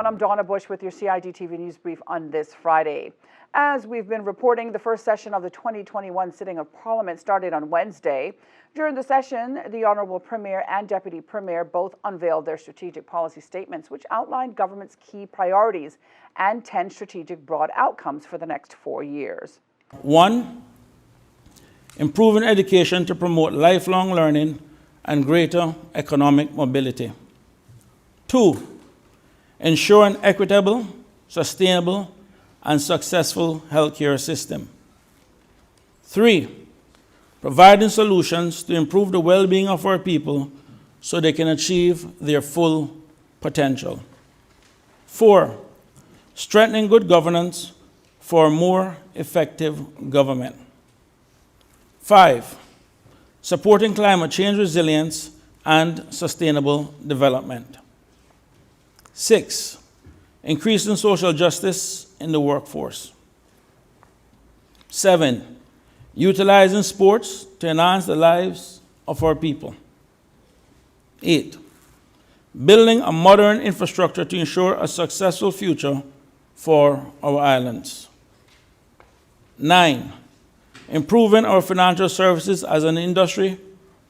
I'm Donna Bush with your CID-TV News Brief on this Friday. As we've been reporting, the first session of the 2021 sitting of Parliament started on Wednesday. During the session, the Honourable Premier and Deputy Premier both unveiled their strategic policy statements, which outlined government's key priorities and 10 strategic broad outcomes for the next 4 years. 1. Improving education to promote lifelong learning and greater economic mobility. 2. Ensure an equitable, sustainable, and successful healthcare system. 3. Providing solutions to improve the well-being of our people so they can achieve their full potential. 4. Strengthening good governance for more effective government. 5. Supporting climate change resilience and sustainable development. 6. Increasing social justice in the workforce. 7. Utilizing sports to enhance the lives of our people. 8. Building a modern infrastructure to ensure a successful future for our islands. 9. Improving our financial services as an industry,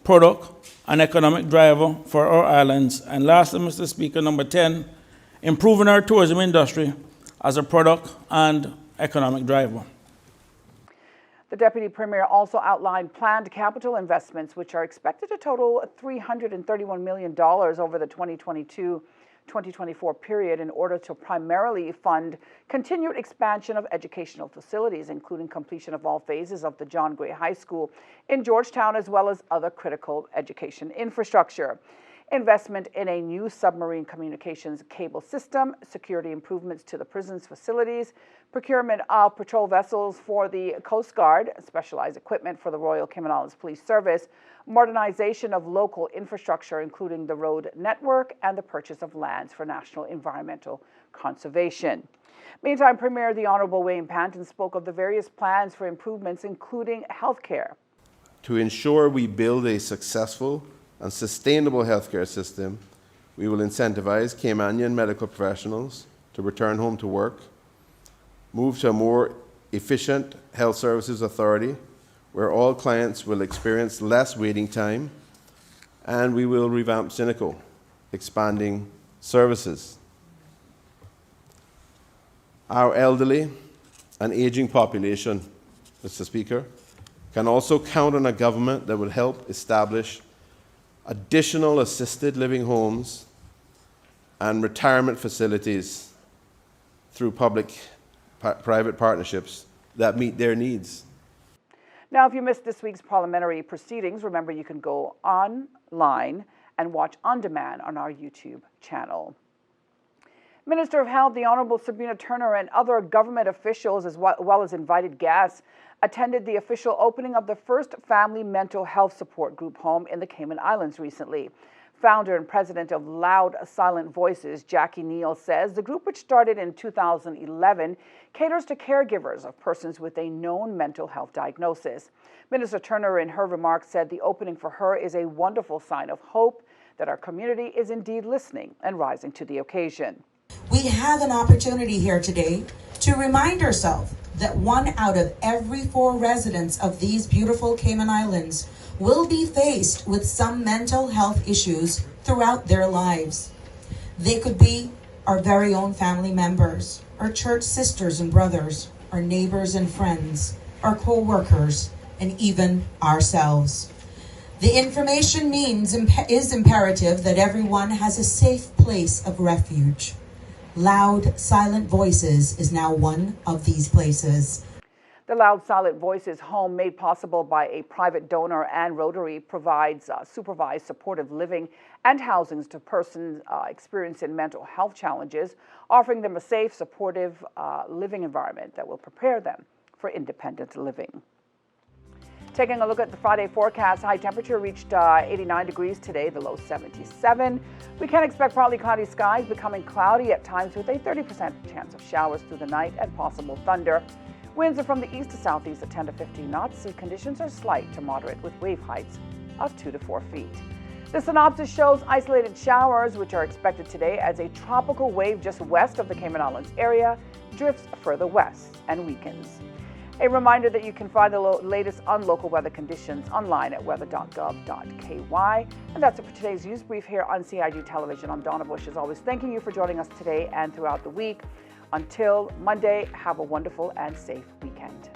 product, and economic driver for our islands. And lastly, Mr. Speaker, number 10, improving our tourism industry as a product and economic driver. The Deputy Premier also outlined planned capital investments, which are expected to total $331 million over the 2022-2024 period in order to primarily fund continued expansion of educational facilities, including completion of all phases of the John Gray High School in Georgetown, as well as other critical education infrastructure. Investment in a new submarine communications cable system, security improvements to the prison's facilities, procurement of patrol vessels for the Coast Guard, specialized equipment for the Royal Cayman Islands Police Service, modernization of local infrastructure, including the road network, and the purchase of lands for national environmental conservation. Meantime, Premier the Honourable Wayne Panton spoke of the various plans for improvements, including healthcare. To ensure we build a successful and sustainable healthcare system, we will incentivize Caymanian medical professionals to return home to work, move to a more efficient health services authority where all clients will experience less waiting time, and we will revamp Cynico, expanding services. Our elderly and aging population, Mr. Speaker, can also count on a government that will help establish additional assisted living homes and retirement facilities through public-private partnerships that meet their needs. Now, if you missed this week's parliamentary proceedings, remember you can go online and watch on demand on our YouTube channel. Minister of Health, the Honourable Sabrina Turner, and other government officials, as well as invited guests, attended the official opening of the first family mental health support group home in the Cayman Islands recently. Founder and president of Loud Silent Voices, Jackie Neal, says the group, which started in 2011, caters to caregivers of persons with a known mental health diagnosis. Minister Turner, in her remarks, said the opening for her is a wonderful sign of hope that our community is indeed listening and rising to the occasion. We have an opportunity here today to remind ourselves that 1 out of every 4 residents of these beautiful Cayman Islands will be faced with some mental health issues throughout their lives. They could be our very own family members, our church sisters and brothers, our neighbors and friends, our co-workers, and even ourselves. The information is imperative that everyone has a safe place of refuge. Loud Silent Voices is now one of these places. The Loud Silent Voices home, made possible by a private donor and Rotary, provides supervised supportive living and housings to persons experiencing mental health challenges, offering them a safe, supportive living environment that will prepare them for independent living. Taking a look at the Friday forecast, high temperature reached 89 degrees today, the low 77. We can expect partly cloudy skies becoming cloudy at times with a 30% chance of showers through the night and possible thunder. Winds are from the east to southeast at 10 to 15 knots. Sea conditions are slight to moderate with wave heights of 2 to 4 feet. The synopsis shows isolated showers, which are expected today as a tropical wave just west of the Cayman Islands area drifts further west and weakens. A reminder that you can find the latest on local weather conditions online at weather.gov.ky. And that's it for today's news brief here on CIG Television. I'm Donna Bush, as always, thanking you for joining us today and throughout the week. Until Monday, have a wonderful and safe weekend.